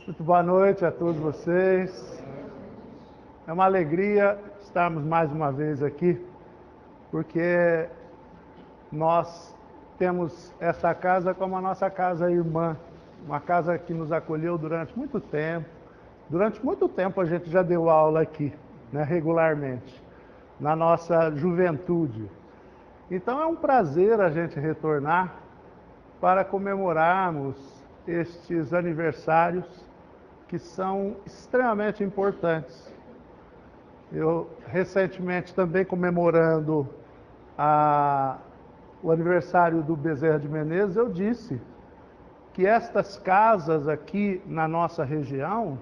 Muito boa noite a todos vocês. É uma alegria estarmos mais uma vez aqui, porque nós temos essa casa como a nossa casa irmã, uma casa que nos acolheu durante muito tempo. Durante muito tempo a gente já deu aula aqui, né, regularmente, na nossa juventude. Então é um prazer a gente retornar para comemorarmos estes aniversários que são extremamente importantes. Eu, recentemente, também comemorando o aniversário do Bezerra de Menezes, eu disse que estas casas aqui na nossa região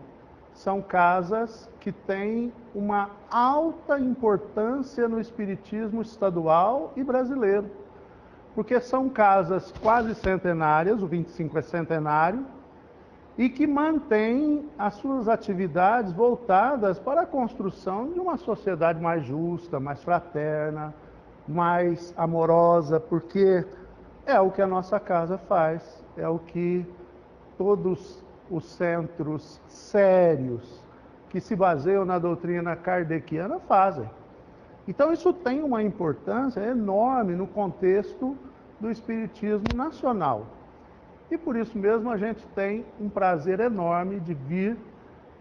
são casas que têm uma alta importância no espiritismo estadual e brasileiro, porque são casas quase centenárias, o 25 é centenário, e que mantêm as suas atividades voltadas para a construção de uma sociedade mais justa, mais fraterna, mais amorosa, porque é o que a nossa casa faz, é o que todos os centros sérios que se baseiam na doutrina kardeciana fazem. Então isso tem uma importância enorme no contexto do espiritismo nacional. E por isso mesmo a gente tem um prazer enorme de vir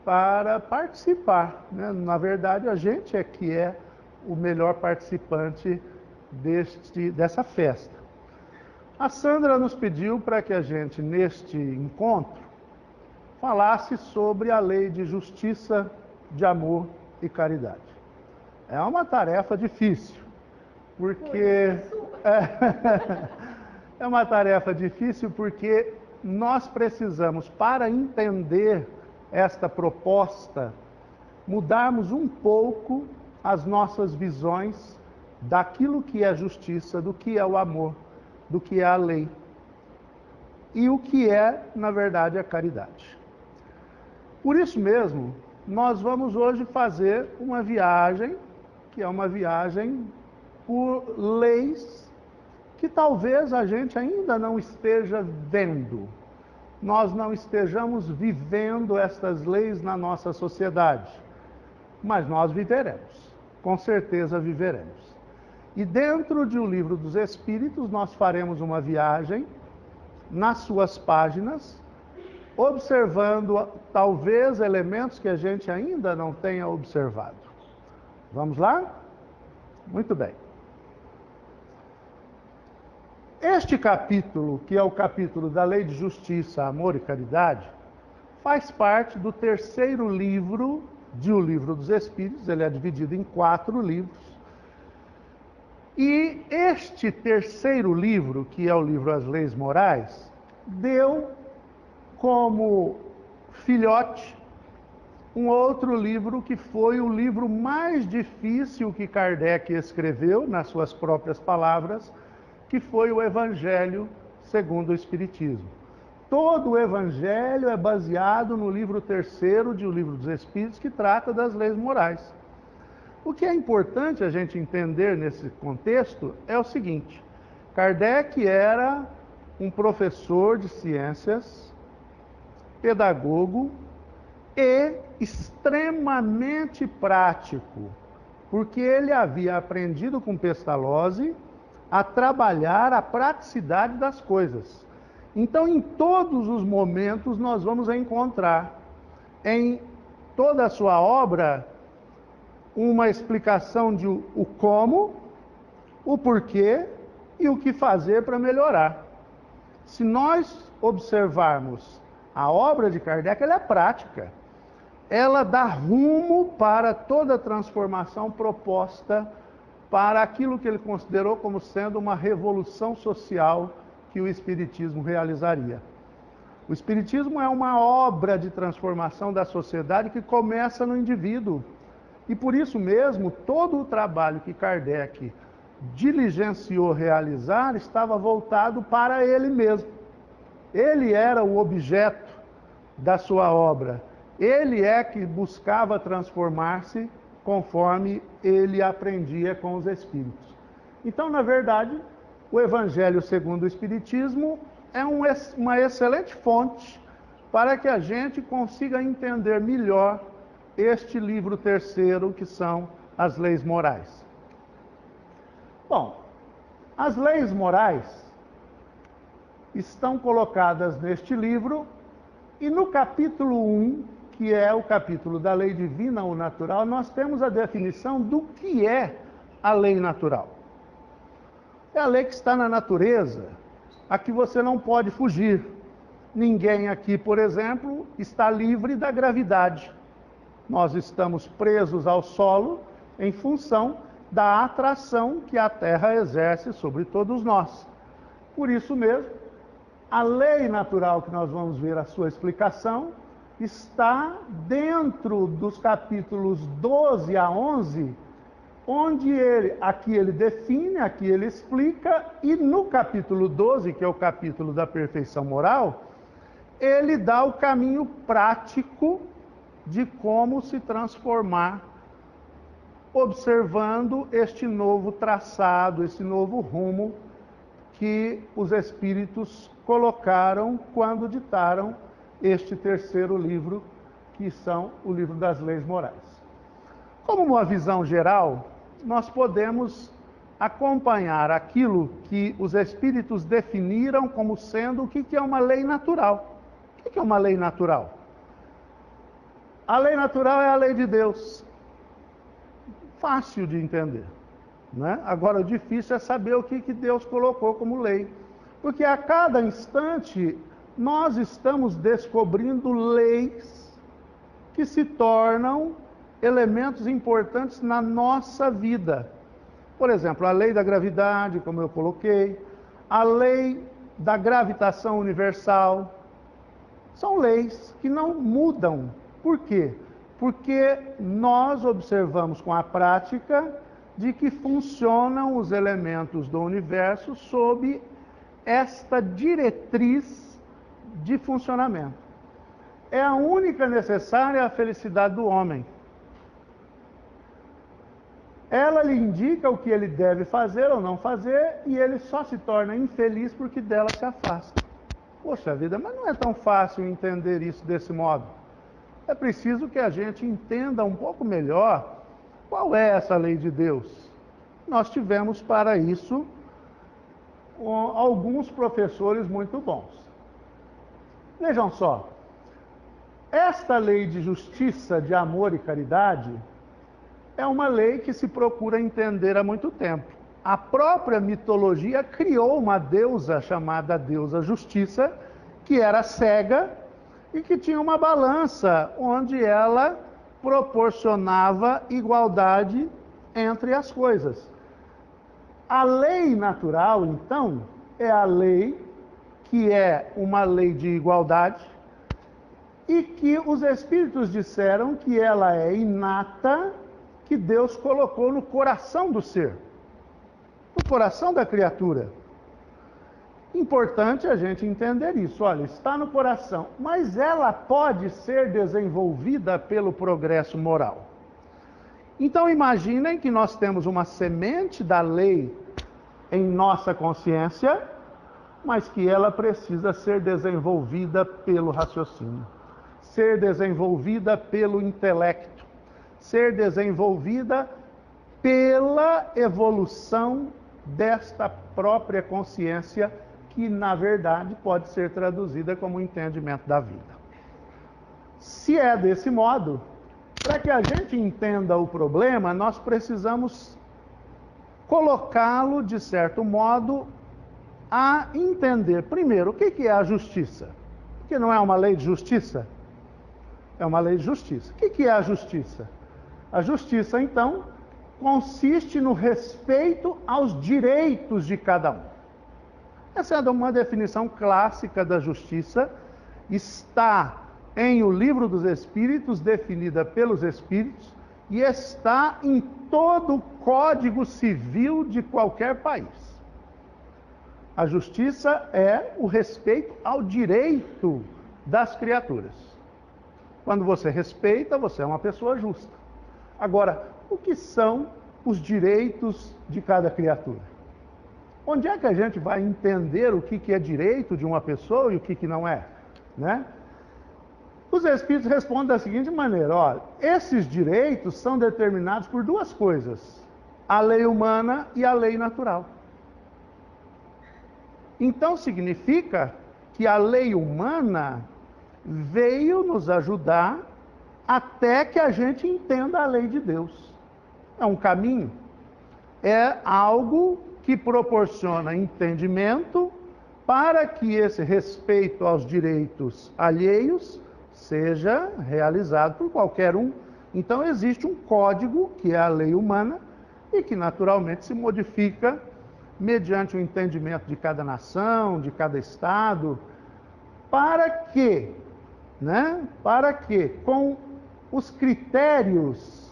para participar, né? Na verdade, a gente é que é o melhor participante dessa festa. A Sandra nos pediu para que a gente, neste encontro, falasse sobre a lei de justiça, de amor e caridade. É uma tarefa difícil, porque... É uma tarefa difícil porque nós precisamos, para entender esta proposta, mudarmos um pouco as nossas visões daquilo que é justiça, do que é o amor, do que é a lei e o que é, na verdade, a caridade. Por isso mesmo, nós vamos hoje fazer uma viagem, que é uma viagem por leis que talvez a gente ainda não esteja vendo. Nós não estejamos vivendo estas leis na nossa sociedade, mas nós viveremos, com certeza viveremos. E dentro de O Livro dos Espíritos, nós faremos uma viagem nas suas páginas, observando talvez elementos que a gente ainda não tenha observado. Vamos lá? Muito bem. Este capítulo, que é o capítulo da Lei de Justiça, Amor e Caridade, faz parte do terceiro livro de O Livro dos Espíritos. Ele é dividido em 4 livros. E este terceiro livro, que é o livro As Leis Morais, deu como filhote um outro livro que foi o livro mais difícil que Kardec escreveu, nas suas próprias palavras, que foi o Evangelho segundo o Espiritismo. Todo o Evangelho é baseado no livro terceiro de O Livro dos Espíritos, que trata das leis morais. O que é importante a gente entender nesse contexto é o seguinte: Kardec era um professor de ciências, pedagogo e extremamente prático, porque ele havia aprendido com Pestalozzi a trabalhar a praticidade das coisas. Então, em todos os momentos, nós vamos encontrar em toda a sua obra uma explicação de o como, o porquê e o que fazer para melhorar. Se nós observarmos a obra de Kardec, ela é prática. Ela dá rumo para toda a transformação proposta para aquilo que ele considerou como sendo uma revolução social que o Espiritismo realizaria. O Espiritismo é uma obra de transformação da sociedade que começa no indivíduo. E por isso mesmo, todo o trabalho que Kardec diligenciou realizar estava voltado para ele mesmo. Ele era o objeto da sua obra. Ele é que buscava transformar-se conforme ele aprendia com os Espíritos. Então, na verdade, o Evangelho segundo o Espiritismo é uma excelente fonte para que a gente consiga entender melhor este livro terceiro, que são as leis morais. Bom, as leis morais estão colocadas neste livro, e no capítulo 1, que é o capítulo da lei divina ou natural, nós temos a definição do que é a lei natural. É a lei que está na natureza, a que você não pode fugir. Ninguém aqui, por exemplo, está livre da gravidade. Nós estamos presos ao solo em função da atração que a Terra exerce sobre todos nós. Por isso mesmo, a lei natural, que nós vamos ver a sua explicação, está dentro dos capítulos 12 a 11, onde aqui ele define, aqui ele explica, e no capítulo 12, que é o capítulo da perfeição moral, ele dá o caminho prático de como se transformar, observando este novo traçado, esse novo rumo que os Espíritos colocaram quando ditaram este terceiro livro, que são o livro das leis morais. Como uma visão geral, nós podemos acompanhar aquilo que os Espíritos definiram como sendo o que é uma lei natural. O que é uma lei natural? A lei natural é a lei de Deus. Fácil de entender, né? Agora, o difícil é saber o que Deus colocou como lei. Porque a cada instante, nós estamos descobrindo leis que se tornam elementos importantes na nossa vida. Por exemplo, a lei da gravidade, como eu coloquei, a lei da gravitação universal. São leis que não mudam. Por quê? Porque nós observamos com a prática de que funcionam os elementos do universo sob esta diretriz de funcionamento. É a única necessária à felicidade do homem. Ela lhe indica o que ele deve fazer ou não fazer, e ele só se torna infeliz porque dela se afasta. Poxa vida, mas não é tão fácil entender isso desse modo. É preciso que a gente entenda um pouco melhor qual é essa lei de Deus. Nós tivemos para isso alguns professores muito bons. Vejam só, esta lei de justiça, de amor e caridade é uma lei que se procura entender há muito tempo. A própria mitologia criou uma deusa chamada deusa Justiça, que era cega e que tinha uma balança onde ela proporcionava igualdade entre as coisas. A lei natural, então, é a lei que é uma lei de igualdade e que os Espíritos disseram que ela é inata, que Deus colocou no coração do ser, no coração da criatura. Importante a gente entender isso. Olha, está no coração, mas ela pode ser desenvolvida pelo progresso moral. Então imaginem que nós temos uma semente da lei em nossa consciência, mas que ela precisa ser desenvolvida pelo raciocínio, ser desenvolvida pelo intelecto, ser desenvolvida pela evolução desta própria consciência, que na verdade pode ser traduzida como entendimento da vida. Se é desse modo, para que a gente entenda o problema, nós precisamos colocá-lo, de certo modo, a entender, primeiro, o que é a justiça? Porque não é uma lei de justiça? É uma lei de justiça. O que é a justiça? A justiça, então, consiste no respeito aos direitos de cada um. Essa é uma definição clássica da justiça, está em O Livro dos Espíritos, definida pelos Espíritos, e está em todo o Código Civil de qualquer país. A justiça é o respeito ao direito das criaturas. Quando você respeita, você é uma pessoa justa. Agora, o que são os direitos de cada criatura? Onde é que a gente vai entender o que é direito de uma pessoa e o que não é, né? Os Espíritos respondem da seguinte maneira: olha, esses direitos são determinados por duas coisas: a lei humana e a lei natural. Então significa que a lei humana veio nos ajudar até que a gente entenda a lei de Deus. É um caminho, é algo que proporciona entendimento para que esse respeito aos direitos alheios seja realizado por qualquer um. Então existe um código, que é a lei humana, e que naturalmente se modifica mediante o entendimento de cada nação, de cada estado, para que, com os critérios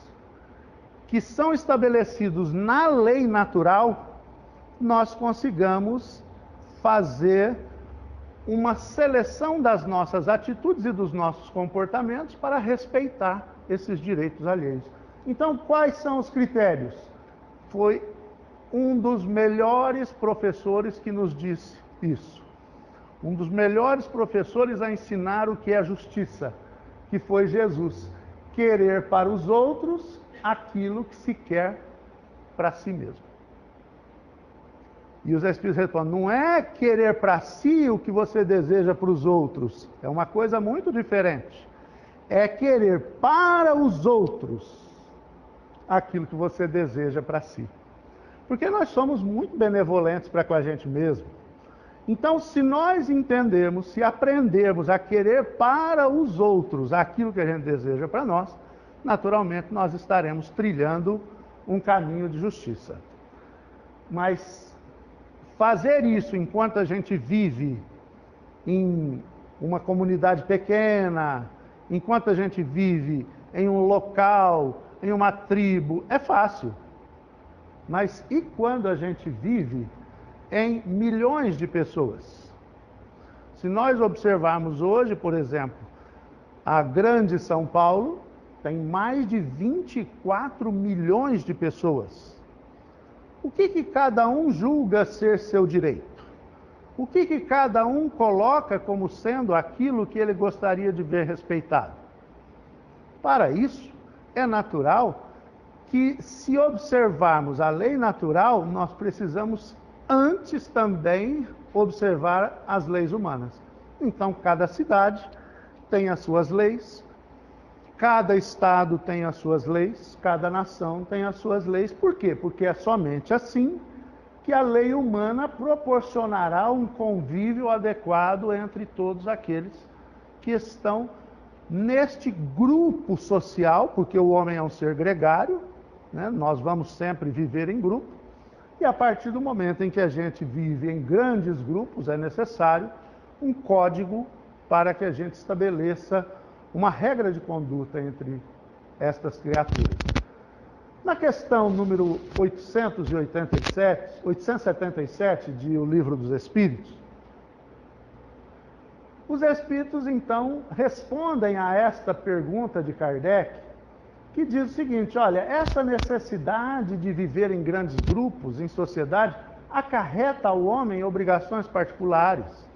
que são estabelecidos na lei natural, nós consigamos fazer uma seleção das nossas atitudes e dos nossos comportamentos para respeitar esses direitos alheios. Então, quais são os critérios? Foi um dos melhores professores que nos disse isso. Um dos melhores professores a ensinar o que é justiça, que foi Jesus. Querer para os outros aquilo que se quer para si mesmo. E os Espíritos respondem: não é querer para si o que você deseja para os outros. É uma coisa muito diferente. É querer para os outros aquilo que você deseja para si. Porque nós somos muito benevolentes para com a gente mesmo. Então, se nós entendermos, se aprendermos a querer para os outros aquilo que a gente deseja para nós, naturalmente nós estaremos trilhando um caminho de justiça. Mas fazer isso enquanto a gente vive em uma comunidade pequena, enquanto a gente vive em um local, em uma tribo, é fácil. Mas e quando a gente vive em milhões de pessoas? Se nós observarmos hoje, por exemplo, a grande São Paulo tem mais de 24 milhões de pessoas. O que cada um julga ser seu direito? O que cada um coloca como sendo aquilo que ele gostaria de ver respeitado? Para isso, é natural que, se observarmos a lei natural, nós precisamos antes também observar as leis humanas. Então, cada cidade tem as suas leis, cada estado tem as suas leis, cada nação tem as suas leis. Por quê? Porque é somente assim que a lei humana proporcionará um convívio adequado entre todos aqueles que estão neste grupo social, porque o homem é um ser gregário, nós vamos sempre viver em grupo, e a partir do momento em que a gente vive em grandes grupos, é necessário um código para que a gente estabeleça uma regra de conduta entre estas criaturas. Na questão número 877 de O Livro dos Espíritos, os Espíritos, então, respondem a esta pergunta de Kardec, que diz o seguinte: olha, essa necessidade de viver em grandes grupos, em sociedade, acarreta ao homem obrigações particulares,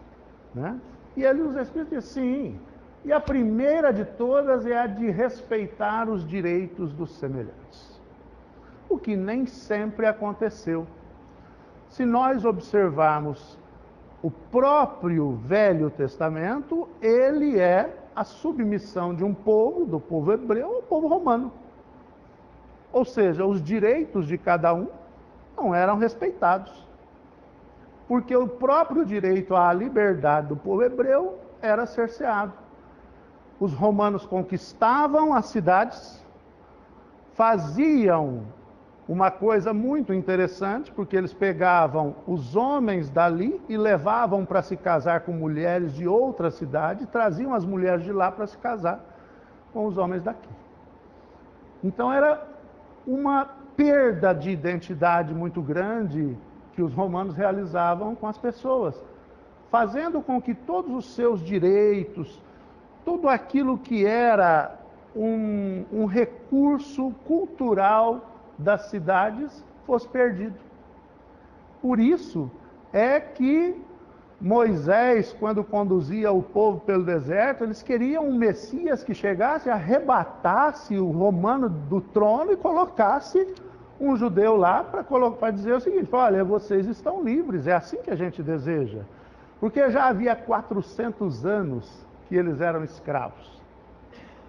E ali os Espíritos dizem: sim, e a primeira de todas é a de respeitar os direitos dos semelhantes. O que nem sempre aconteceu. Se nós observarmos o próprio Velho Testamento, ele é a submissão de um povo, do povo hebreu, ao povo romano. Ou seja, os direitos de cada um não eram respeitados. Porque o próprio direito à liberdade do povo hebreu era cerceado. Os romanos conquistavam as cidades, faziam uma coisa muito interessante, porque eles pegavam os homens dali e levavam para se casar com mulheres de outra cidade, e traziam as mulheres de lá para se casar com os homens daqui. Então era uma perda de identidade muito grande que os romanos realizavam com as pessoas, fazendo com que todos os seus direitos, tudo aquilo que era um recurso cultural das cidades fosse perdido. Por isso é que Moisés, quando conduzia o povo pelo deserto, eles queriam um Messias que chegasse, arrebatasse o romano do trono e colocasse um judeu lá para dizer o seguinte: olha, vocês estão livres, é assim que a gente deseja. Porque já havia 400 anos que eles eram escravos.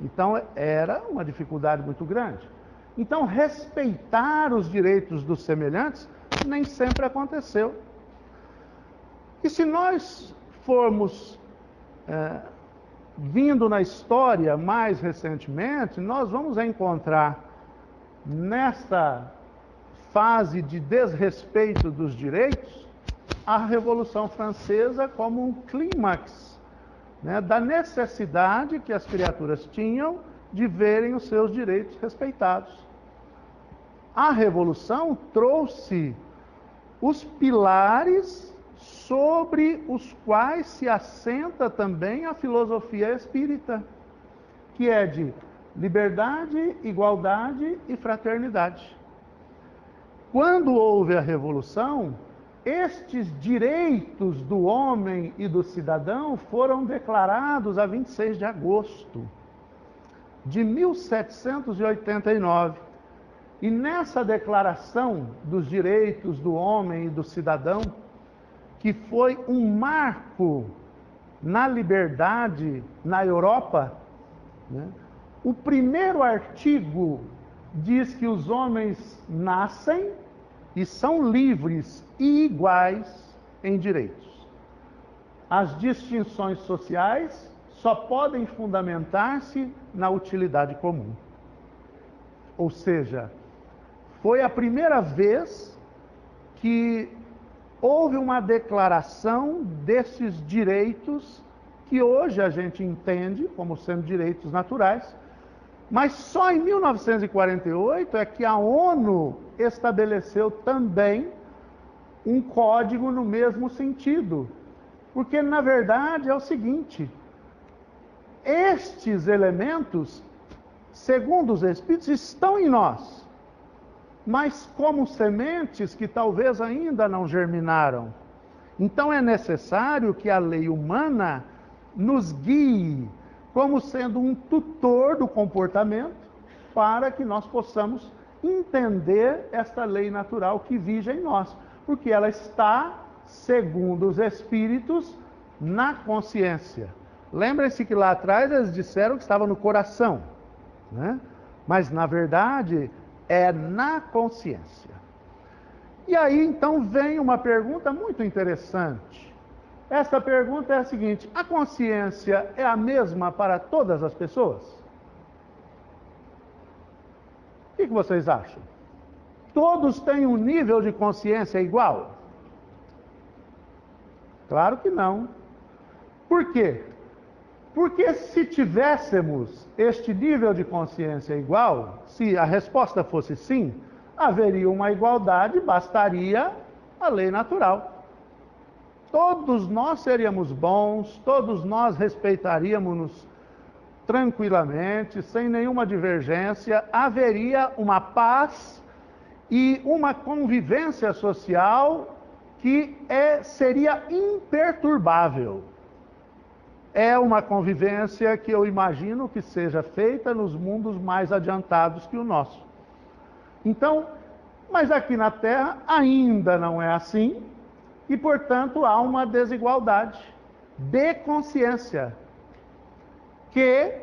Então era uma dificuldade muito grande. Então respeitar os direitos dos semelhantes nem sempre aconteceu. E se nós formos vindo na história mais recentemente, nós vamos encontrar nessa fase de desrespeito dos direitos a Revolução Francesa como um clímax, né, da necessidade que as criaturas tinham de verem os seus direitos respeitados. A Revolução trouxe os pilares sobre os quais se assenta também a filosofia espírita, que é de liberdade, igualdade e fraternidade. Quando houve a Revolução, estes direitos do homem e do cidadão foram declarados a 26 de agosto de 1789. E nessa declaração dos direitos do homem e do cidadão, que foi um marco na liberdade na Europa, né, o primeiro artigo diz que os homens nascem e são livres e iguais em direitos. As distinções sociais só podem fundamentar-se na utilidade comum. Ou seja, foi a primeira vez que houve uma declaração desses direitos que hoje a gente entende como sendo direitos naturais, mas só em 1948 é que a ONU estabeleceu também um código no mesmo sentido. Porque, na verdade, é o seguinte: estes elementos, segundo os Espíritos, estão em nós, mas como sementes que talvez ainda não germinaram. Então é necessário que a lei humana nos guie como sendo um tutor do comportamento, para que nós possamos entender esta lei natural que vige em nós, porque ela está, segundo os Espíritos, na consciência. Lembrem-se que lá atrás eles disseram que estava no coração, né? Mas na verdade é na consciência. E aí então vem uma pergunta muito interessante. Essa pergunta é a seguinte: a consciência é a mesma para todas as pessoas? O que vocês acham? Todos têm um nível de consciência igual? Claro que não. Por quê? Porque se tivéssemos este nível de consciência igual, se a resposta fosse sim, haveria uma igualdade, bastaria a lei natural. Todos nós seríamos bons, todos nós respeitaríamos-nos tranquilamente, sem nenhuma divergência, haveria uma paz e uma convivência social que seria imperturbável. É uma convivência que eu imagino que seja feita nos mundos mais adiantados que o nosso. Então, mas aqui na Terra ainda não é assim, e portanto há uma desigualdade de consciência que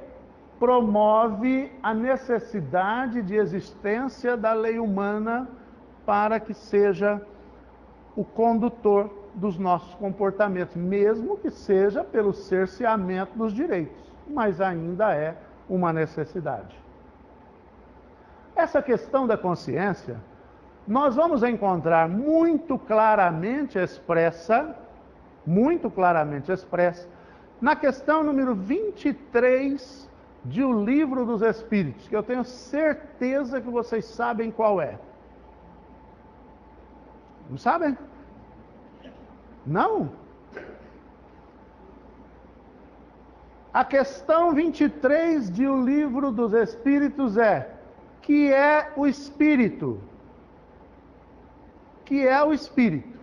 promove a necessidade de existência da lei humana para que seja o condutor dos nossos comportamentos, mesmo que seja pelo cerceamento dos direitos, mas ainda é uma necessidade. Essa questão da consciência, nós vamos encontrar muito claramente expressa, na questão número 23 de O Livro dos Espíritos, que eu tenho certeza que vocês sabem qual é. Não sabem? Não? A questão 23 de O Livro dos Espíritos é: que é o Espírito? Que é o Espírito?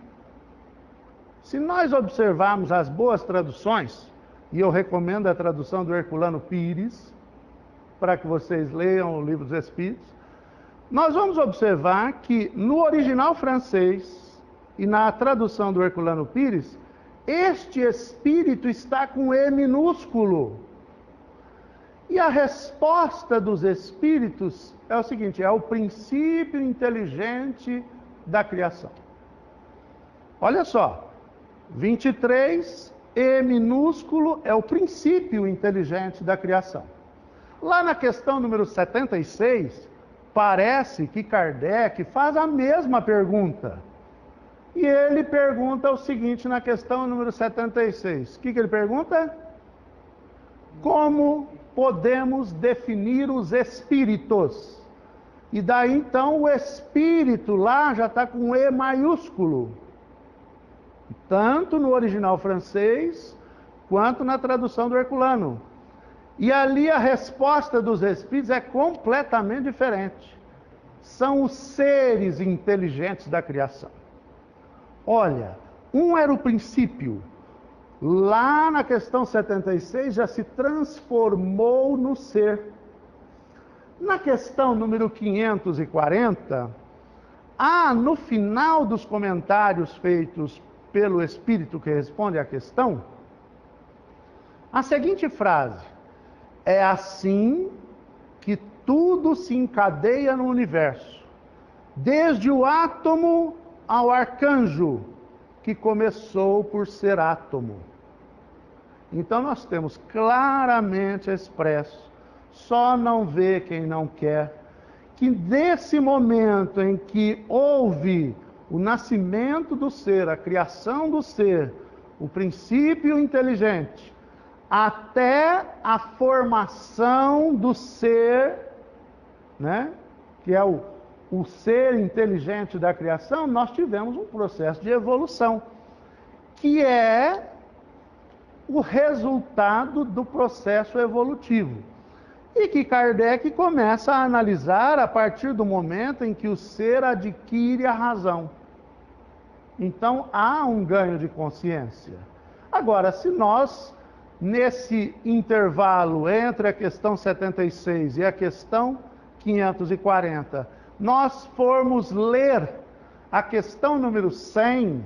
Se nós observarmos as boas traduções, e eu recomendo a tradução do Herculano Pires, para que vocês leiam o Livro dos Espíritos, nós vamos observar que no original francês e na tradução do Herculano Pires, este espírito está com E minúsculo. E a resposta dos espíritos é o seguinte: é o princípio inteligente da criação. Olha só, 23, E minúsculo, é o princípio inteligente da criação. Lá na questão número 76, parece que Kardec faz a mesma pergunta. E ele pergunta o seguinte na questão número 76. O que ele pergunta? Como podemos definir os espíritos? E daí então o espírito lá já está com E maiúsculo. Tanto no original francês, quanto na tradução do Herculano. E ali a resposta dos espíritos é completamente diferente. São os seres inteligentes da criação. Olha, um era o princípio. Lá na questão 76 já se transformou no ser. Na questão número 540, no final dos comentários feitos pelo espírito que responde à questão, a seguinte frase: é assim que tudo se encadeia no universo, desde o átomo ao arcanjo, que começou por ser átomo. Então nós temos claramente expresso, só não vê quem não quer, que desse momento em que houve o nascimento do ser, a criação do ser, o princípio inteligente, até a formação do ser, né, que é o ser inteligente da criação, nós tivemos um processo de evolução, que é o resultado do processo evolutivo. E que Kardec começa a analisar a partir do momento em que o ser adquire a razão. Então há um ganho de consciência. Agora, se nós, nesse intervalo entre a questão 76 e a questão 540, nós formos ler a questão número 100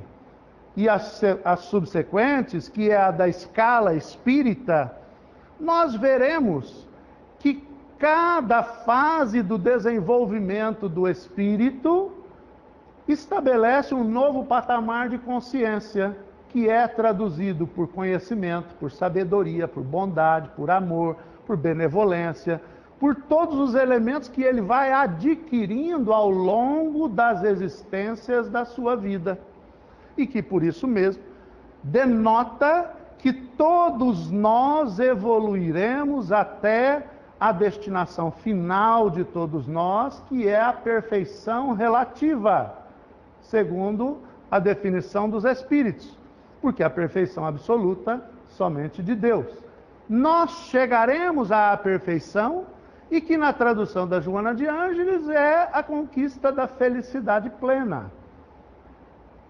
e as subsequentes, que é a da escala espírita, nós veremos que cada fase do desenvolvimento do espírito estabelece um novo patamar de consciência, que é traduzido por conhecimento, por sabedoria, por bondade, por amor, por benevolência, por todos os elementos que ele vai adquirindo ao longo das existências da sua vida. E que, por isso mesmo, denota que todos nós evoluiremos até a destinação final de todos nós, que é a perfeição relativa, segundo a definição dos espíritos, porque a perfeição absoluta somente de Deus. Nós chegaremos à perfeição, e que na tradução da Joana de Ângeles é a conquista da felicidade plena.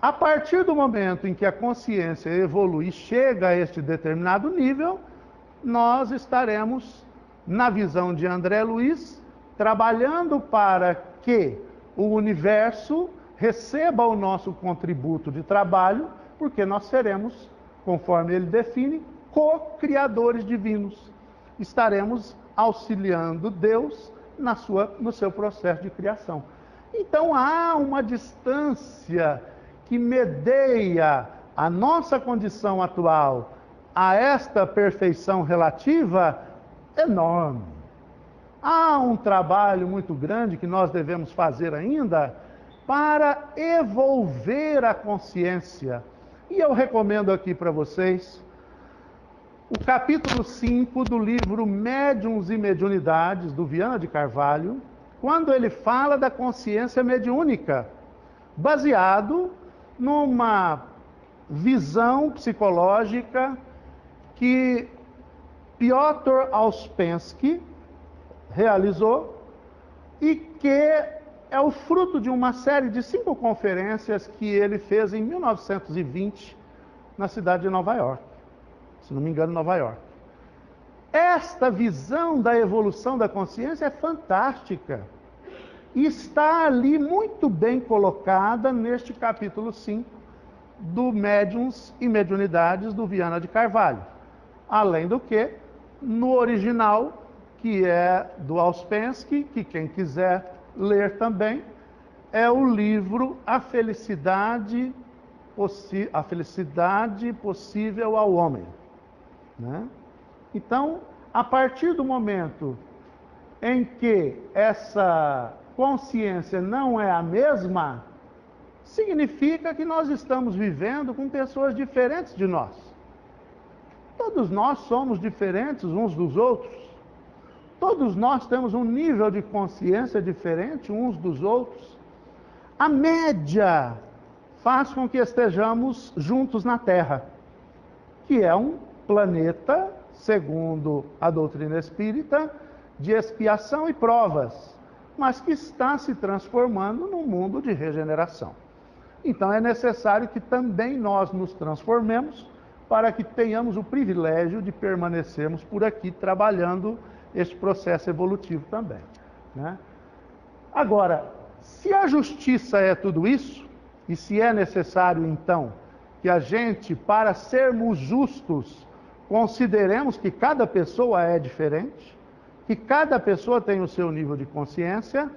A partir do momento em que a consciência evolui e chega a este determinado nível, nós estaremos, na visão de André Luiz, trabalhando para que o universo receba o nosso contributo de trabalho, porque nós seremos, conforme ele define, co-criadores divinos. Estaremos auxiliando Deus no seu processo de criação. Então há uma distância que medeia a nossa condição atual a esta perfeição relativa enorme. Há um trabalho muito grande que nós devemos fazer ainda para evolver a consciência. E eu recomendo aqui para vocês o capítulo 5 do livro Médiuns e Mediunidades, do Viana de Carvalho, quando ele fala da consciência mediúnica, baseado numa visão psicológica que Piotr Ouspensky realizou e que é o fruto de uma série de 5 conferências que ele fez em 1920 na cidade de Nova York. Se não me engano, Nova York. Esta visão da evolução da consciência é fantástica. E está ali muito bem colocada neste capítulo 5 do Médiuns e Mediunidades do Viana de Carvalho. Além do que, no original, que é do Ouspensky, que quem quiser ler também, é o livro A Felicidade Possível ao Homem. Né? Então, a partir do momento em que essa consciência não é a mesma, significa que nós estamos vivendo com pessoas diferentes de nós. Todos nós somos diferentes uns dos outros. Todos nós temos um nível de consciência diferente uns dos outros. A média faz com que estejamos juntos na Terra, que é um planeta, segundo a doutrina espírita, de expiação e provas, mas que está se transformando num mundo de regeneração. Então é necessário que também nós nos transformemos para que tenhamos o privilégio de permanecermos por aqui trabalhando este processo evolutivo também. Né? Agora, se a justiça é tudo isso, e se é necessário então que a gente, para sermos justos, consideremos que cada pessoa é diferente, que cada pessoa tem o seu nível de consciência,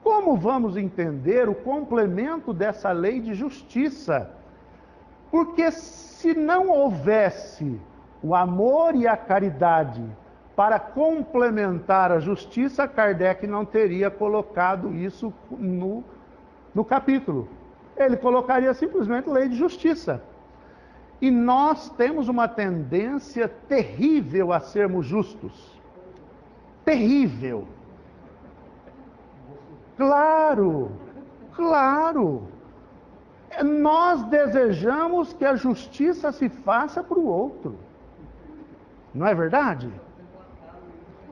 como vamos entender o complemento dessa lei de justiça? Porque se não houvesse o amor e a caridade para complementar a justiça, Kardec não teria colocado isso no capítulo. Ele colocaria simplesmente lei de justiça. E nós temos uma tendência terrível a sermos justos. Terrível. Claro, claro. Nós desejamos que a justiça se faça para o outro. Não é verdade?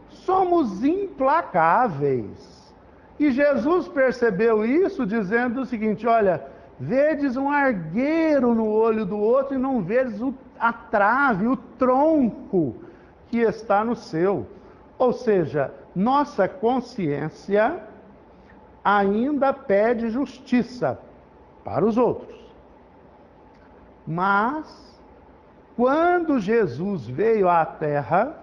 Somos implacáveis. E Jesus percebeu isso dizendo o seguinte: olha, vedes um argueiro no olho do outro e não vedes a trave, o tronco que está no seu. Ou seja, nossa consciência ainda pede justiça para os outros. Mas, quando Jesus veio à Terra,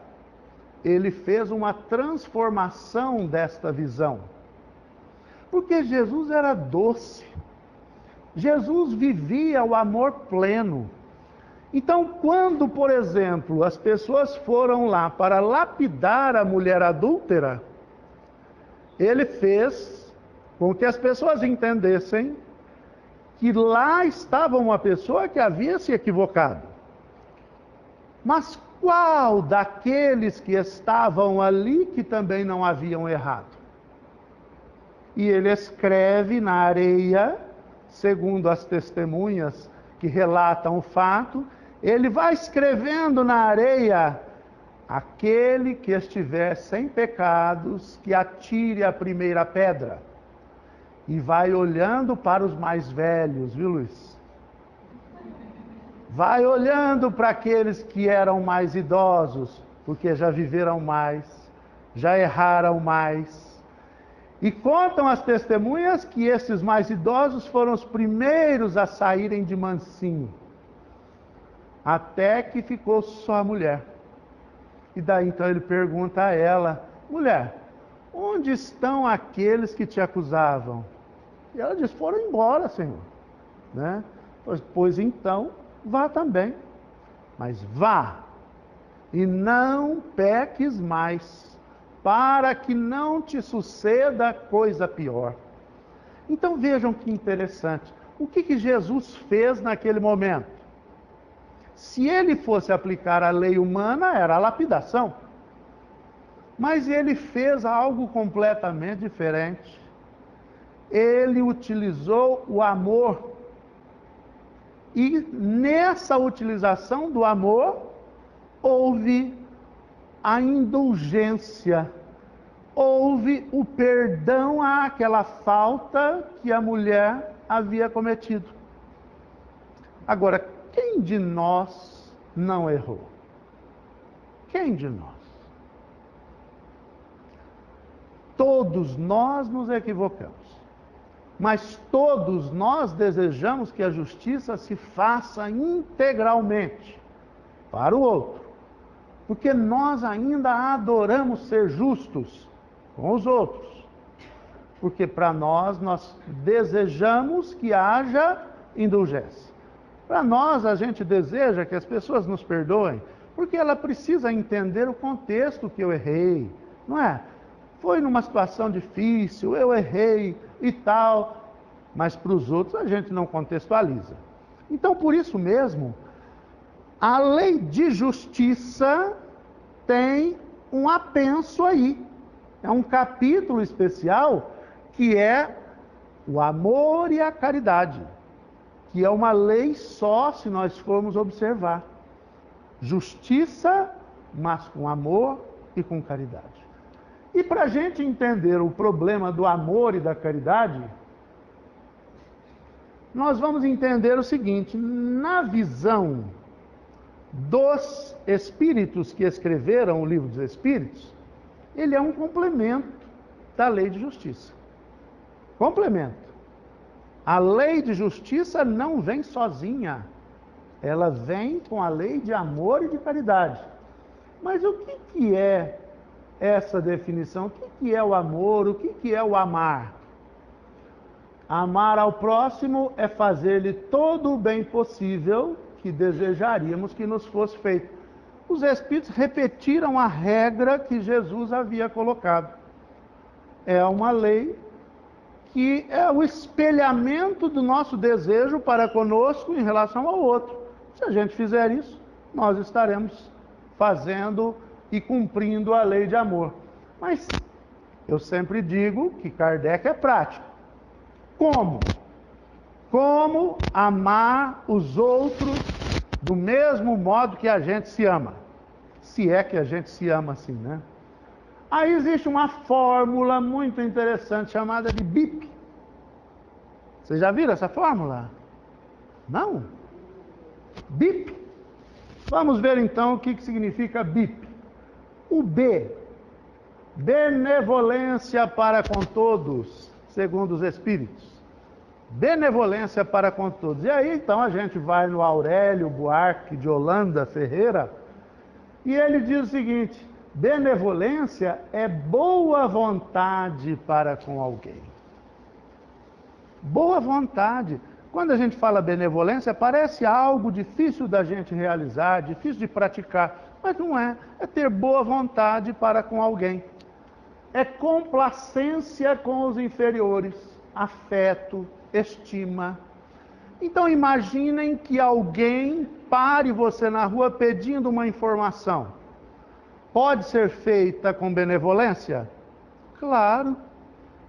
ele fez uma transformação desta visão. Porque Jesus era doce. Jesus vivia o amor pleno. Então, quando, por exemplo, as pessoas foram lá para lapidar a mulher adúltera, ele fez com que as pessoas entendessem que lá estava uma pessoa que havia se equivocado. Mas qual daqueles que estavam ali que também não haviam errado? E ele escreve na areia, segundo as testemunhas que relatam o fato, ele vai escrevendo na areia: aquele que estiver sem pecados, que atire a primeira pedra. E vai olhando para os mais velhos, viu, Luiz? Vai olhando para aqueles que eram mais idosos, porque já viveram mais, já erraram mais. E contam as testemunhas que esses mais idosos foram os primeiros a saírem de mansinho, até que ficou só a mulher. E daí então ele pergunta a ela: mulher, onde estão aqueles que te acusavam? E ela diz: foram embora, Senhor. Né? Pois então, vá também. Mas vá, e não peques mais, para que não te suceda coisa pior. Então vejam que interessante. O que Jesus fez naquele momento? Se ele fosse aplicar a lei humana, era a lapidação. Mas ele fez algo completamente diferente. Ele utilizou o amor. E nessa utilização do amor, houve a indulgência, houve o perdão àquela falta que a mulher havia cometido. Agora, quem de nós não errou? Quem de nós? Todos nós nos equivocamos. Mas todos nós desejamos que a justiça se faça integralmente para o outro. Porque nós ainda adoramos ser justos com os outros. Porque para nós desejamos que haja indulgência. Para nós, a gente deseja que as pessoas nos perdoem, porque ela precisa entender o contexto que eu errei, não é? Foi numa situação difícil, eu errei e tal, mas para os outros a gente não contextualiza. Então, por isso mesmo, a lei de justiça tem um apenso aí. É um capítulo especial que é o amor e a caridade, que é uma lei só se nós formos observar. Justiça, mas com amor e com caridade. E para a gente entender o problema do amor e da caridade, nós vamos entender o seguinte: na visão dos espíritos que escreveram o Livro dos Espíritos, ele é um complemento da lei de justiça. Complemento. A lei de justiça não vem sozinha, ela vem com a lei de amor e de caridade. Mas o que é essa definição? O que é o amor? O que é o amar? Amar ao próximo é fazer-lhe todo o bem possível que desejaríamos que nos fosse feito. Os Espíritos repetiram a regra que Jesus havia colocado. É uma lei que é o espelhamento do nosso desejo para conosco em relação ao outro. Se a gente fizer isso, nós estaremos fazendo e cumprindo a lei de amor. Mas eu sempre digo que Kardec é prático. Como? Como amar os outros do mesmo modo que a gente se ama? Se é que a gente se ama assim, né? Aí existe uma fórmula muito interessante chamada de BIP. Vocês já viram essa fórmula? Não? BIP. Vamos ver então o que significa BIP. O B, benevolência para com todos, segundo os Espíritos. Benevolência para com todos. E aí então a gente vai no Aurélio Buarque de Holanda Ferreira, e ele diz o seguinte: benevolência é boa vontade para com alguém. Boa vontade. Quando a gente fala benevolência, parece algo difícil da gente realizar, difícil de praticar, mas não é. É ter boa vontade para com alguém. É complacência com os inferiores, afeto, estima. Então imaginem que alguém pare você na rua pedindo uma informação. Pode ser feita com benevolência? Claro.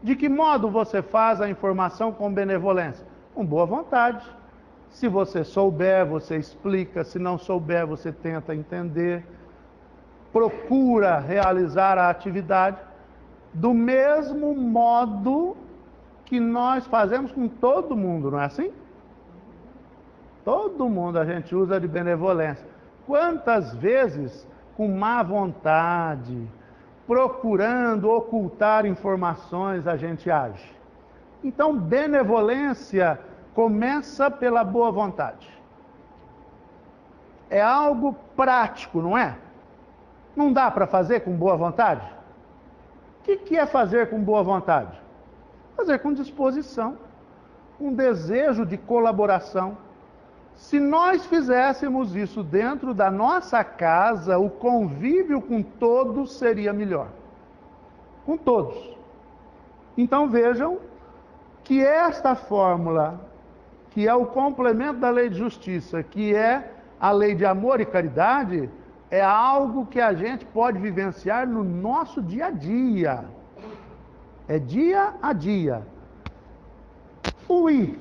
De que modo você faz a informação com benevolência? Com boa vontade. Se você souber, você explica. Se não souber, você tenta entender. Procura realizar a atividade do mesmo modo que nós fazemos com todo mundo, não é assim? Todo mundo a gente usa de benevolência. Quantas vezes, com má vontade, procurando ocultar informações, a gente age? Então, benevolência começa pela boa vontade. É algo prático, não é? Não dá para fazer com boa vontade? O que é fazer com boa vontade? Fazer com disposição, um desejo de colaboração. Se nós fizéssemos isso dentro da nossa casa, o convívio com todos seria melhor. Com todos. Então vejam que esta fórmula, que é o complemento da lei de justiça, que é a lei de amor e caridade, é algo que a gente pode vivenciar no nosso dia a dia. É dia a dia. O I.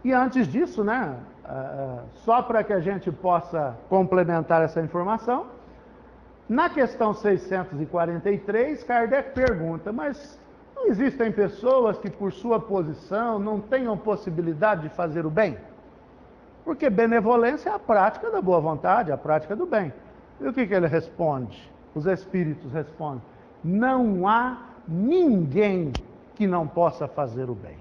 E antes disso, né, só para que a gente possa complementar essa informação, na questão 643, Kardec pergunta: mas não existem pessoas que por sua posição não tenham possibilidade de fazer o bem? Porque benevolência é a prática da boa vontade, a prática do bem. E o que ele responde? Os espíritos respondem: não há ninguém que não possa fazer o bem.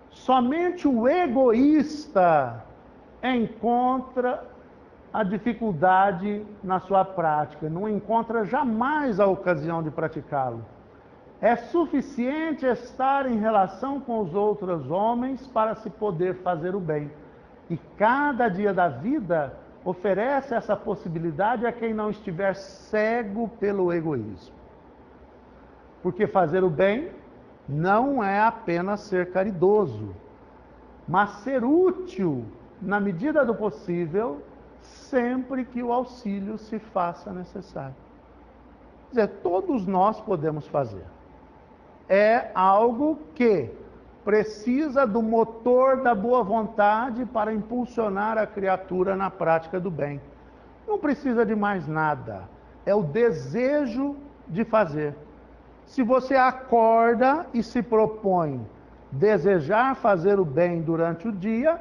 Somente o egoísta encontra a dificuldade na sua prática, não encontra jamais a ocasião de praticá-lo. É suficiente estar em relação com os outros homens para se poder fazer o bem. E cada dia da vida oferece essa possibilidade a quem não estiver cego pelo egoísmo. Porque fazer o bem não é apenas ser caridoso, mas ser útil na medida do possível, sempre que o auxílio se faça necessário. Quer dizer, todos nós podemos fazer. É algo que precisa do motor da boa vontade para impulsionar a criatura na prática do bem. Não precisa de mais nada. É o desejo de fazer. Se você acorda e se propõe desejar fazer o bem durante o dia,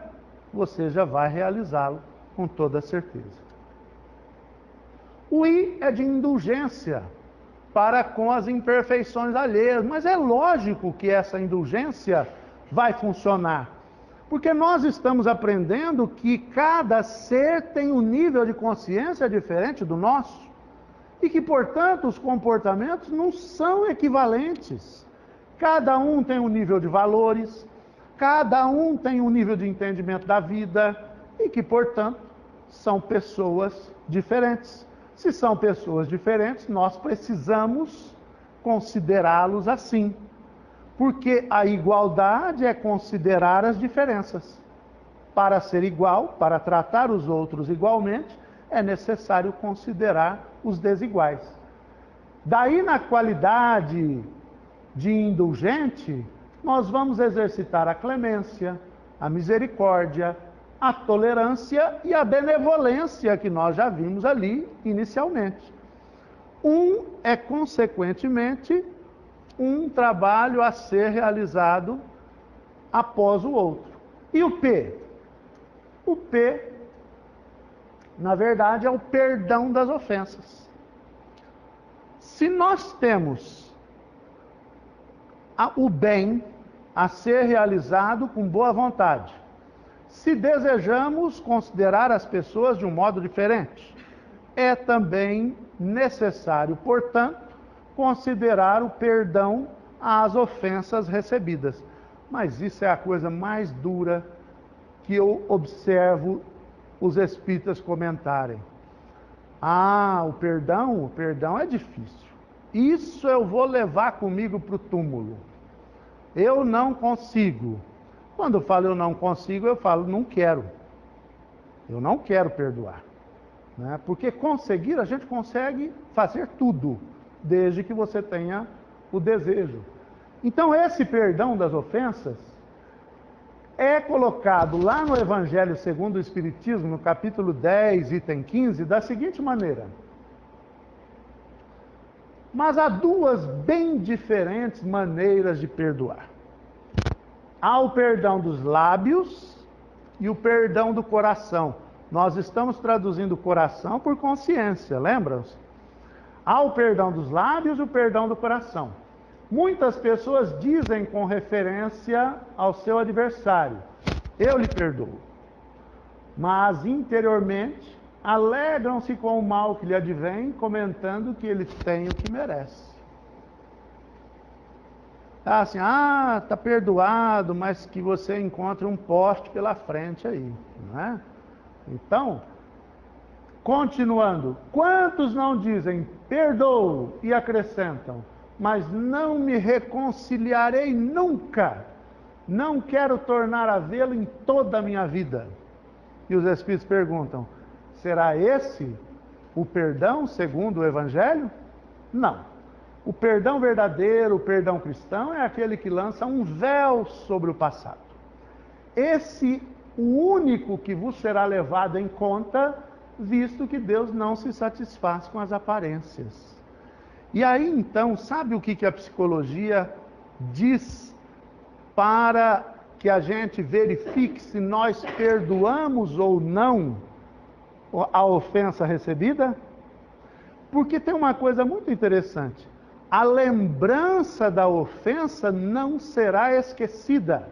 você já vai realizá-lo com toda certeza. O I é de indulgência para com as imperfeições alheias, mas é lógico que essa indulgência vai funcionar, porque nós estamos aprendendo que cada ser tem um nível de consciência diferente do nosso, e que, portanto, os comportamentos não são equivalentes. Cada um tem um nível de valores, cada um tem um nível de entendimento da vida, e que, portanto, são pessoas diferentes. Se são pessoas diferentes, nós precisamos considerá-los assim. Porque a igualdade é considerar as diferenças. Para ser igual, para tratar os outros igualmente, é necessário considerar os desiguais. Daí, na qualidade de indulgente, nós vamos exercitar a clemência, a misericórdia, a tolerância e a benevolência que nós já vimos ali inicialmente. Um é, consequentemente, um trabalho a ser realizado após o outro. E o P? O P, na verdade, é o perdão das ofensas. Se nós temos o bem a ser realizado com boa vontade, se desejamos considerar as pessoas de um modo diferente, é também necessário, portanto, considerar o perdão às ofensas recebidas. Mas isso é a coisa mais dura que eu observo os espíritas comentarem. O perdão é difícil. Isso eu vou levar comigo para o túmulo. Eu não consigo. Quando eu falo eu não consigo, eu falo não quero. Eu não quero perdoar. Né? Porque conseguir, a gente consegue fazer tudo, desde que você tenha o desejo. Então esse perdão das ofensas é colocado lá no Evangelho segundo o Espiritismo, no capítulo 10, item 15, da seguinte maneira: mas há duas bem diferentes maneiras de perdoar. Há o perdão dos lábios e o perdão do coração. Nós estamos traduzindo coração por consciência, lembram-se? Há o perdão dos lábios e o perdão do coração. Muitas pessoas dizem com referência ao seu adversário: eu lhe perdoo. Mas interiormente alegram-se com o mal que lhe advém, comentando que eles têm o que merece. Assim, está perdoado, mas que você encontre um poste pela frente aí, não é? Então, continuando, quantos não dizem perdoo e acrescentam, mas não me reconciliarei nunca, não quero tornar a vê-lo em toda a minha vida? E os Espíritos perguntam: será esse o perdão segundo o Evangelho? Não. O perdão verdadeiro, o perdão cristão, é aquele que lança um véu sobre o passado. Esse, o único que vos será levado em conta, visto que Deus não se satisfaz com as aparências. E aí, então, sabe o que a psicologia diz para que a gente verifique se nós perdoamos ou não a ofensa recebida? Porque tem uma coisa muito interessante. A lembrança da ofensa não será esquecida,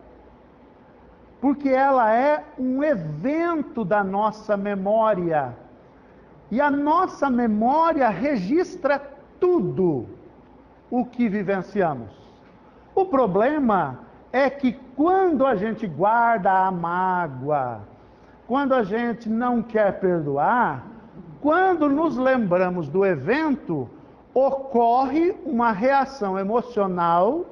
porque ela é um evento da nossa memória. E a nossa memória registra tudo o que vivenciamos. O problema é que quando a gente guarda a mágoa, quando a gente não quer perdoar, quando nos lembramos do evento, ocorre uma reação emocional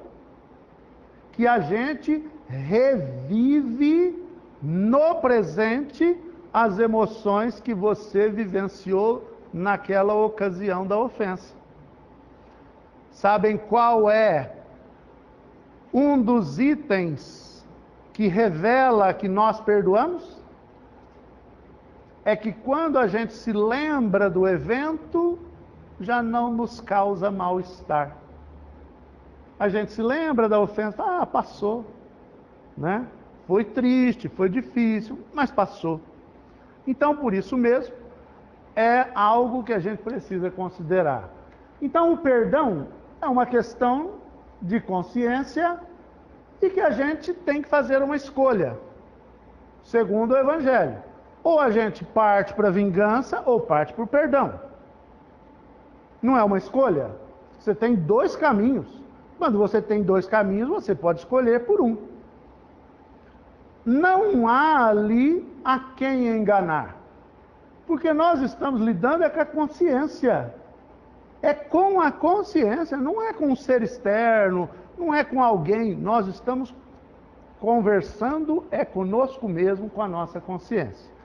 que a gente revive no presente as emoções que você vivenciou naquela ocasião da ofensa. Sabem qual é um dos itens que revela que nós perdoamos? É que quando a gente se lembra do evento, já não nos causa mal-estar. A gente se lembra da ofensa, passou, né? Foi triste, foi difícil, mas passou. Então, por isso mesmo, é algo que a gente precisa considerar. Então, o perdão é uma questão de consciência e que a gente tem que fazer uma escolha, segundo o Evangelho. Ou a gente parte para a vingança ou parte para o perdão. Não é uma escolha? Você tem dois caminhos. Quando você tem dois caminhos, você pode escolher por um. Não há ali a quem enganar. Porque nós estamos lidando com a consciência. É com a consciência, não é com um ser externo, não é com alguém. Nós estamos conversando, é conosco mesmo, com a nossa consciência.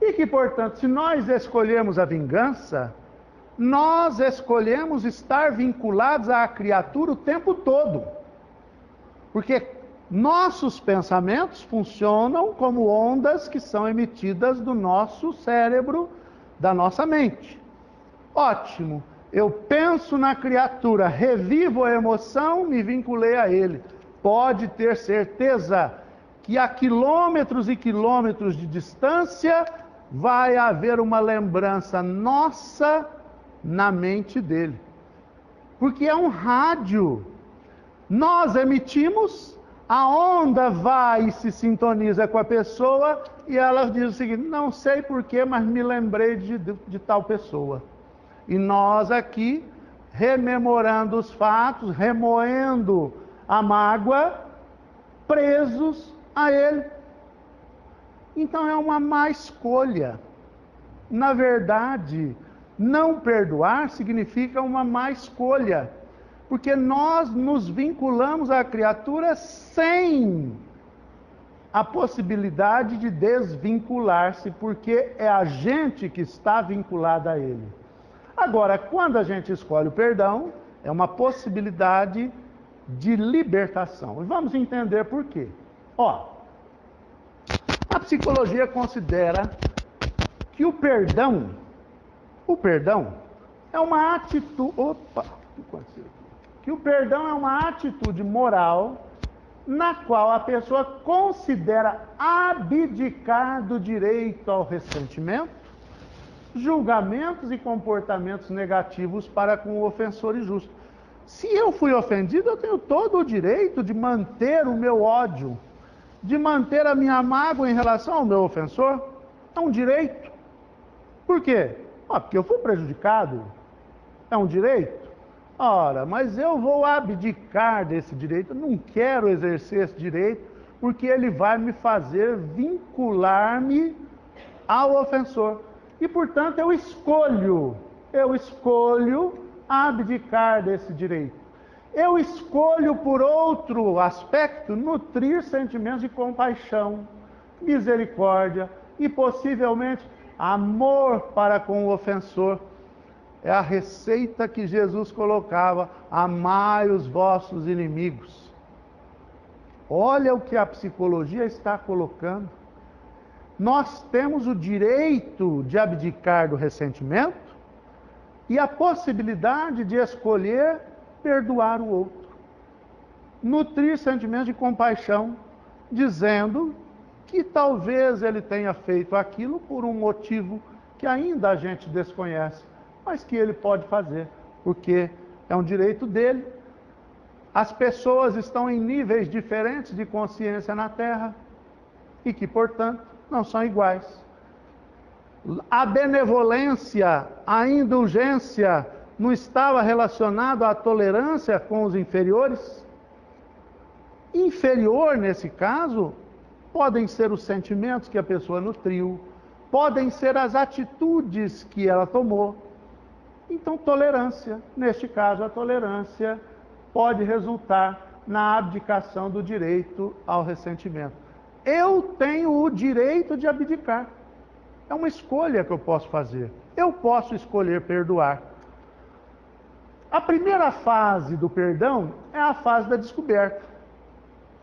E que, portanto, se nós escolhermos a vingança, nós escolhemos estar vinculados à criatura o tempo todo. Porque nossos pensamentos funcionam como ondas que são emitidas do nosso cérebro, da nossa mente. Ótimo, eu penso na criatura, revivo a emoção, me vinculei a ele. Pode ter certeza que a quilômetros e quilômetros de distância vai haver uma lembrança nossa na mente dele. Porque é um rádio. Nós emitimos, a onda vai e se sintoniza com a pessoa e ela diz o seguinte: não sei porquê, mas me lembrei de tal pessoa. E nós aqui, rememorando os fatos, remoendo a mágoa, presos a ele. Então é uma má escolha. Na verdade, não perdoar significa uma má escolha, porque nós nos vinculamos à criatura sem a possibilidade de desvincular-se, porque é a gente que está vinculada a ele. Agora, quando a gente escolhe o perdão, é uma possibilidade de libertação. E vamos entender por quê. A psicologia considera que o perdão é uma atitude. Que o perdão é uma atitude moral na qual a pessoa considera abdicar do direito ao ressentimento, julgamentos e comportamentos negativos para com o ofensor injusto. Se eu fui ofendido, eu tenho todo o direito de manter o meu ódio, de manter a minha mágoa em relação ao meu ofensor. É um direito. Por quê? Porque eu fui prejudicado. É um direito? Ora, mas eu vou abdicar desse direito, eu não quero exercer esse direito, porque ele vai me fazer vincular-me ao ofensor. E, portanto, eu escolho abdicar desse direito. Eu escolho, por outro aspecto, nutrir sentimentos de compaixão, misericórdia e, possivelmente, amor para com o ofensor. É a receita que Jesus colocava: amai os vossos inimigos. Olha o que a psicologia está colocando. Nós temos o direito de abdicar do ressentimento e a possibilidade de escolher perdoar o outro. Nutrir sentimentos de compaixão. dizendo que talvez ele tenha feito aquilo por um motivo que ainda a gente desconhece, mas que ele pode fazer, porque é um direito dele. As pessoas estão em níveis diferentes de consciência na Terra e que, portanto, não são iguais. A benevolência, a indulgência não estava relacionado à tolerância com os inferiores? Inferior, nesse caso, podem ser os sentimentos que a pessoa nutriu, podem ser as atitudes que ela tomou. Então, tolerância, neste caso, a tolerância pode resultar na abdicação do direito ao ressentimento. Eu tenho o direito de abdicar. É uma escolha que eu posso fazer. Eu posso escolher perdoar. A primeira fase do perdão é a fase da descoberta.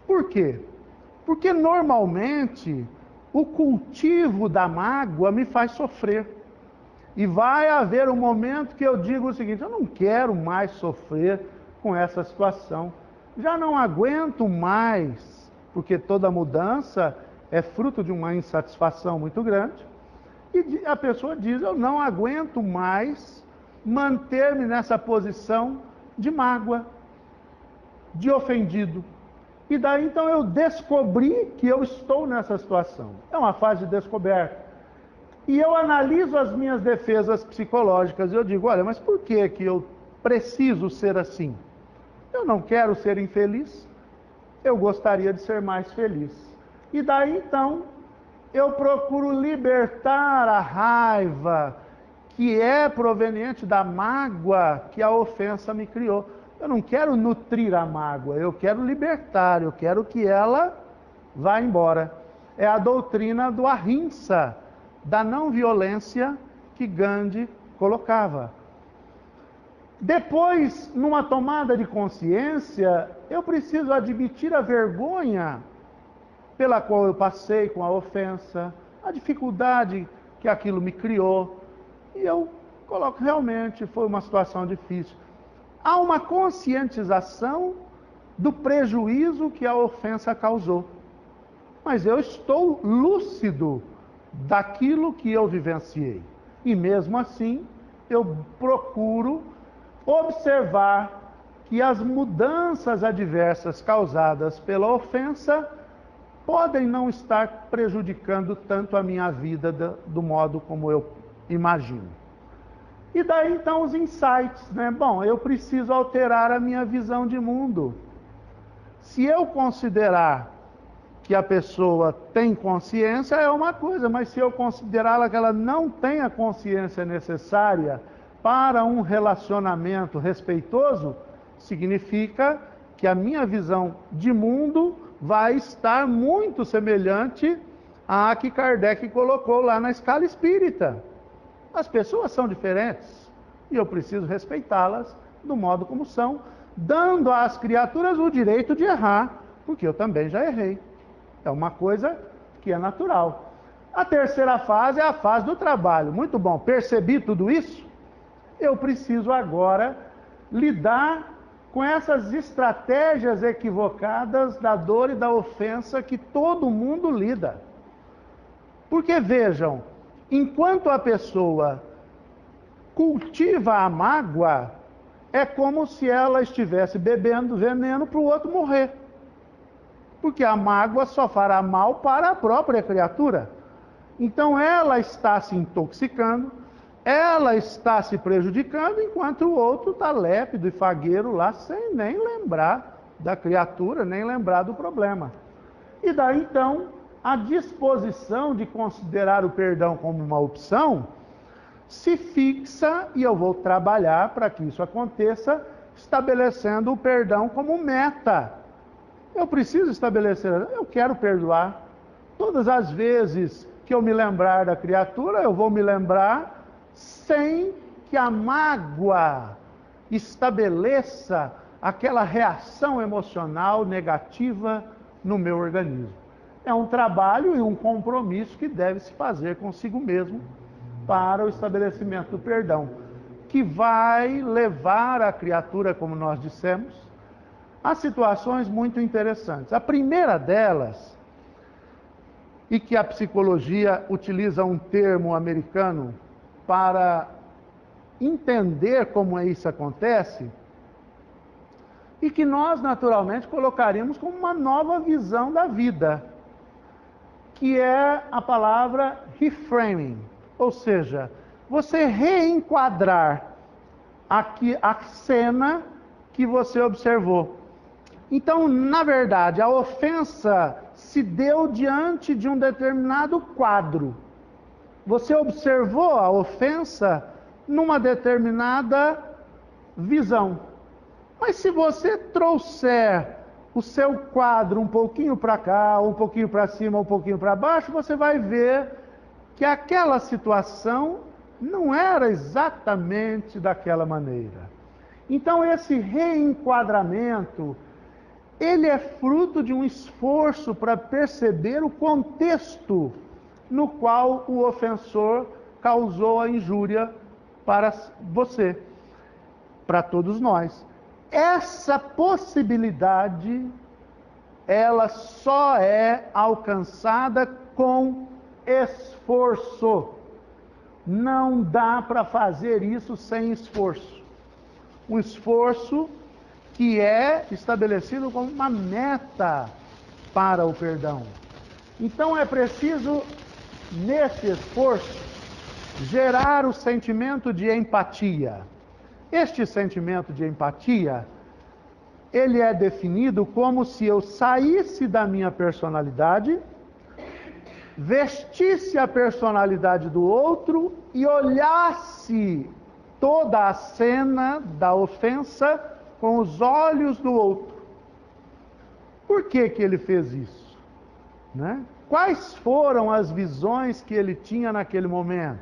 Por quê? Porque normalmente o cultivo da mágoa me faz sofrer. E vai haver um momento que eu digo o seguinte: eu não quero mais sofrer com essa situação. Já não aguento mais, porque toda mudança é fruto de uma insatisfação muito grande. E a pessoa diz: eu não aguento mais manter-me nessa posição de mágoa, de ofendido. E daí então eu descobri que eu estou nessa situação. É uma fase de descoberta. E eu analiso as minhas defesas psicológicas. Eu digo: olha, mas por que eu preciso ser assim? Eu não quero ser infeliz. Eu gostaria de ser mais feliz. E daí então eu procuro libertar a raiva que é proveniente da mágoa que a ofensa me criou. Eu não quero nutrir a mágoa, eu quero libertar, eu quero que ela vá embora. É a doutrina do ahimsa, da não violência que Gandhi colocava. Depois, numa tomada de consciência, eu preciso admitir a vergonha pela qual eu passei com a ofensa, a dificuldade que aquilo me criou. E eu coloco: realmente foi uma situação difícil. Há uma conscientização do prejuízo que a ofensa causou. Mas eu estou lúcido daquilo que eu vivenciei. E mesmo assim, eu procuro observar que as mudanças adversas causadas pela ofensa podem não estar prejudicando tanto a minha vida do modo como eu imagino. E daí então os insights, né? Bom, eu preciso alterar a minha visão de mundo. Se eu considerar que a pessoa tem consciência, é uma coisa, mas se eu considerá-la que ela não tem a consciência necessária para um relacionamento respeitoso, significa que a minha visão de mundo vai estar muito semelhante à que Kardec colocou lá na escala espírita. As pessoas são diferentes e eu preciso respeitá-las do modo como são, dando às criaturas o direito de errar, porque eu também já errei. É uma coisa que é natural. A terceira fase é a fase do trabalho. Muito bom, percebi tudo isso? Eu preciso agora lidar com essas estratégias equivocadas da dor e da ofensa que todo mundo lida. Porque vejam, enquanto a pessoa cultiva a mágoa, é como se ela estivesse bebendo veneno para o outro morrer. Porque a mágoa só fará mal para a própria criatura. Então ela está se intoxicando, ela está se prejudicando, enquanto o outro está lépido e fagueiro lá, sem nem lembrar da criatura, nem lembrar do problema. E daí então, a disposição de considerar o perdão como uma opção se fixa, e eu vou trabalhar para que isso aconteça, estabelecendo o perdão como meta. Eu preciso estabelecer, eu quero perdoar. Todas as vezes que eu me lembrar da criatura, eu vou me lembrar sem que a mágoa estabeleça aquela reação emocional negativa no meu organismo. É um trabalho e um compromisso que deve se fazer consigo mesmo para o estabelecimento do perdão, que vai levar a criatura, como nós dissemos, a situações muito interessantes. A primeira delas e que a psicologia utiliza um termo americano para entender como isso acontece, e que nós naturalmente colocaríamos como uma nova visão da vida, que é a palavra reframing, ou seja, você reenquadrar aqui a cena que você observou. Então, na verdade, a ofensa se deu diante de um determinado quadro. Você observou a ofensa numa determinada visão. Mas se você trouxer o seu quadro um pouquinho para cá, um pouquinho para cima, um pouquinho para baixo, você vai ver que aquela situação não era exatamente daquela maneira. Então, esse reenquadramento, ele é fruto de um esforço para perceber o contexto no qual o ofensor causou a injúria para você, para todos nós. Essa possibilidade, ela só é alcançada com esforço. Não dá para fazer isso sem esforço. Um esforço que é estabelecido como uma meta para o perdão. Então é preciso, nesse esforço, gerar o sentimento de empatia. Este sentimento de empatia, ele é definido como se eu saísse da minha personalidade, vestisse a personalidade do outro e olhasse toda a cena da ofensa com os olhos do outro. Por que que ele fez isso? Né? Quais foram as visões que ele tinha naquele momento?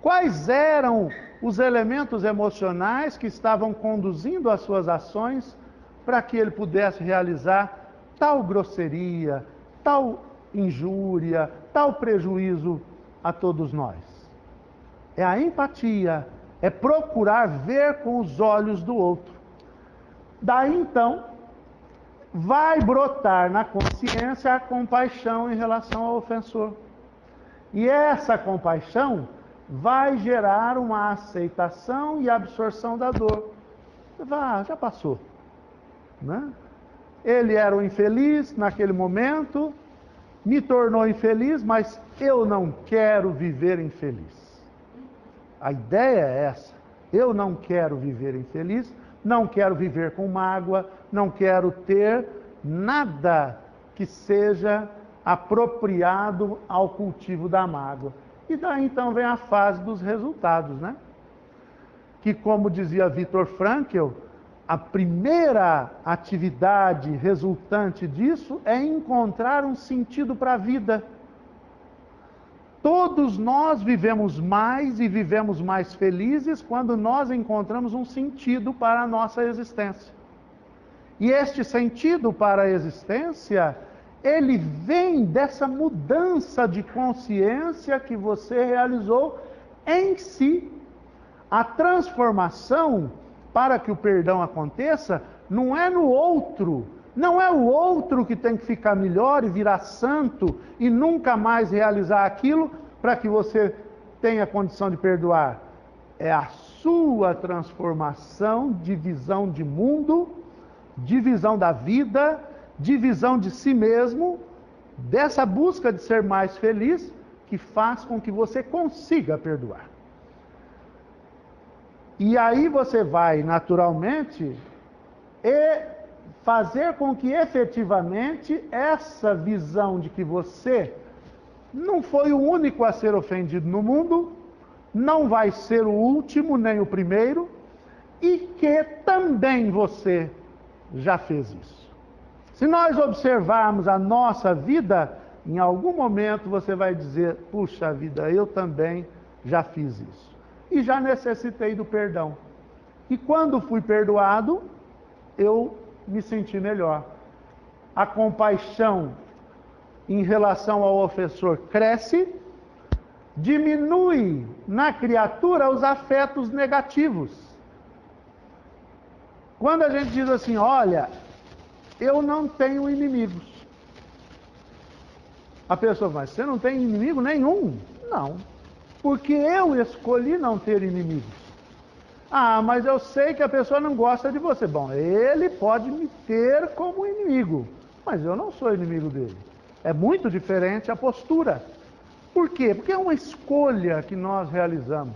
Quais eram os elementos emocionais que estavam conduzindo as suas ações para que ele pudesse realizar tal grosseria, tal injúria, tal prejuízo a todos nós? É a empatia, é procurar ver com os olhos do outro. Daí então, vai brotar na consciência a compaixão em relação ao ofensor. E essa compaixão vai gerar uma aceitação e absorção da dor. Já passou, né? Ele era um infeliz naquele momento, me tornou infeliz, mas eu não quero viver infeliz. A ideia é essa. Eu não quero viver infeliz, não quero viver com mágoa, não quero ter nada que seja apropriado ao cultivo da mágoa. E daí então vem a fase dos resultados, né? Que, como dizia Viktor Frankl, a primeira atividade resultante disso é encontrar um sentido para a vida. Todos nós vivemos mais e vivemos mais felizes quando nós encontramos um sentido para a nossa existência. E este sentido para a existência, ele vem dessa mudança de consciência que você realizou em si. A transformação para que o perdão aconteça não é no outro. Não é o outro que tem que ficar melhor e virar santo e nunca mais realizar aquilo para que você tenha condição de perdoar. É a sua transformação de visão de mundo, de visão da vida, de visão de si mesmo, dessa busca de ser mais feliz, que faz com que você consiga perdoar. E aí você vai, naturalmente, fazer com que efetivamente essa visão de que você não foi o único a ser ofendido no mundo, não vai ser o último nem o primeiro, e que também você já fez isso. Se nós observarmos a nossa vida, em algum momento você vai dizer, puxa vida, eu também já fiz isso. E já necessitei do perdão. E quando fui perdoado, eu me senti melhor. A compaixão em relação ao ofensor cresce, diminui na criatura os afetos negativos. Quando a gente diz assim, olha, eu não tenho inimigos. A pessoa, mas você não tem inimigo nenhum? Não, porque eu escolhi não ter inimigos. Ah, mas eu sei que a pessoa não gosta de você. Bom, ele pode me ter como inimigo, mas eu não sou inimigo dele. É muito diferente a postura. Por quê? Porque é uma escolha que nós realizamos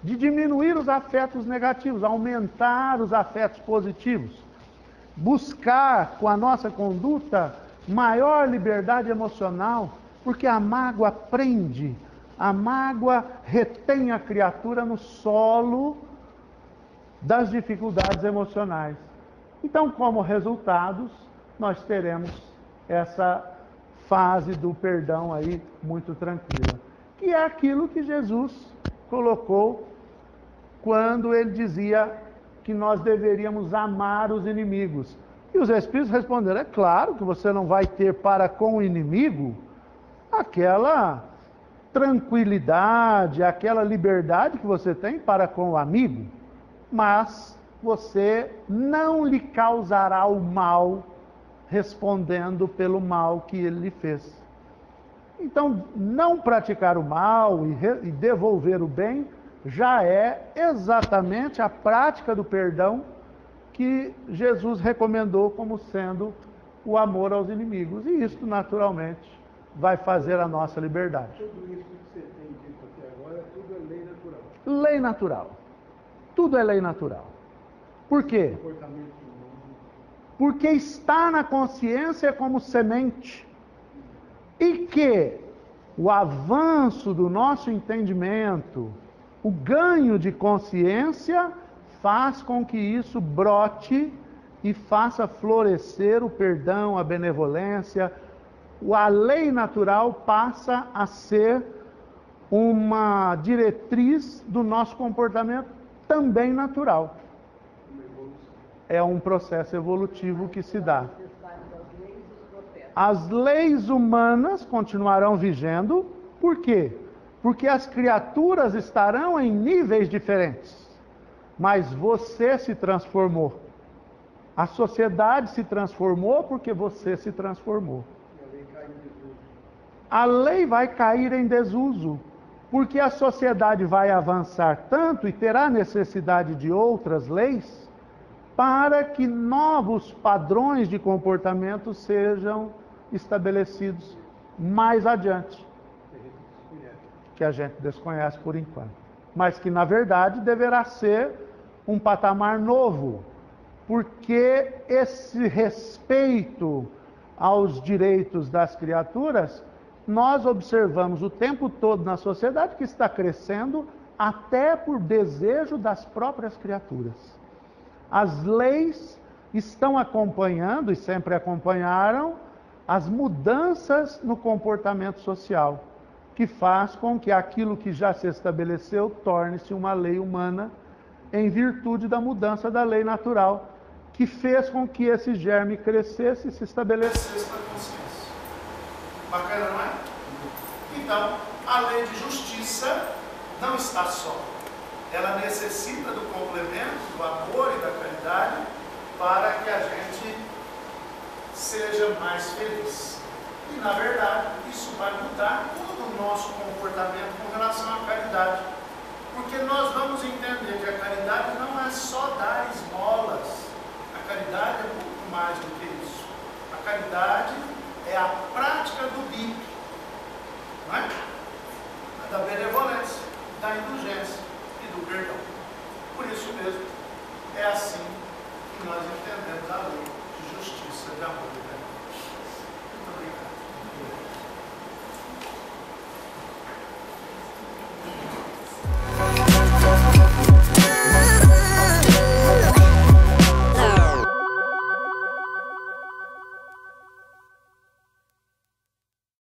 de diminuir os afetos negativos, aumentar os afetos positivos, buscar com a nossa conduta maior liberdade emocional, porque a mágoa prende, a mágoa retém a criatura no solo das dificuldades emocionais. Então, como resultados, nós teremos essa fase do perdão aí muito tranquila, que é aquilo que Jesus colocou quando ele dizia que nós deveríamos amar os inimigos. E os Espíritos responderam, é claro que você não vai ter para com o inimigo aquela tranquilidade, aquela liberdade que você tem para com o amigo, mas você não lhe causará o mal respondendo pelo mal que ele lhe fez. Então, não praticar o mal e devolver o bem já é exatamente a prática do perdão que Jesus recomendou como sendo o amor aos inimigos. E isso, naturalmente, vai fazer a nossa liberdade. Tudo isso que você tem dito até agora, tudo é lei natural. Lei natural. Tudo é lei natural. Por quê? Comportamento humano. Porque está na consciência como semente. E que o avanço do nosso entendimento, o ganho de consciência, faz com que isso brote e faça florescer o perdão, a benevolência. A lei natural passa a ser uma diretriz do nosso comportamento também natural. É um processo evolutivo que se dá. As leis humanas continuarão vigendo, por quê? Porque as criaturas estarão em níveis diferentes. Mas você se transformou. A sociedade se transformou porque você se transformou. A lei vai cair em desuso, porque a sociedade vai avançar tanto e terá necessidade de outras leis para que novos padrões de comportamento sejam estabelecidos mais adiante, que a gente desconhece por enquanto, mas que na verdade deverá ser um patamar novo, porque esse respeito aos direitos das criaturas nós observamos o tempo todo na sociedade que está crescendo até por desejo das próprias criaturas. As leis estão acompanhando e sempre acompanharam as mudanças no comportamento social, que faz com que aquilo que já se estabeleceu torne-se uma lei humana em virtude da mudança da lei natural, que fez com que esse germe crescesse e se estabelecesse na consciência. Bacana, não é? Então, a lei de justiça não está só. Ela necessita do complemento, do amor e da caridade para que a gente seja mais feliz. E, na verdade, isso vai mudar todo o nosso comportamento com relação à caridade. Porque nós vamos entender que a caridade não é só dar esmolas. A caridade é muito mais do que isso. A caridade é a prática do BIP, não é? Da benevolência, da indulgência e do perdão. Por isso mesmo, é assim que nós entendemos a lei de justiça, de amor e caridade.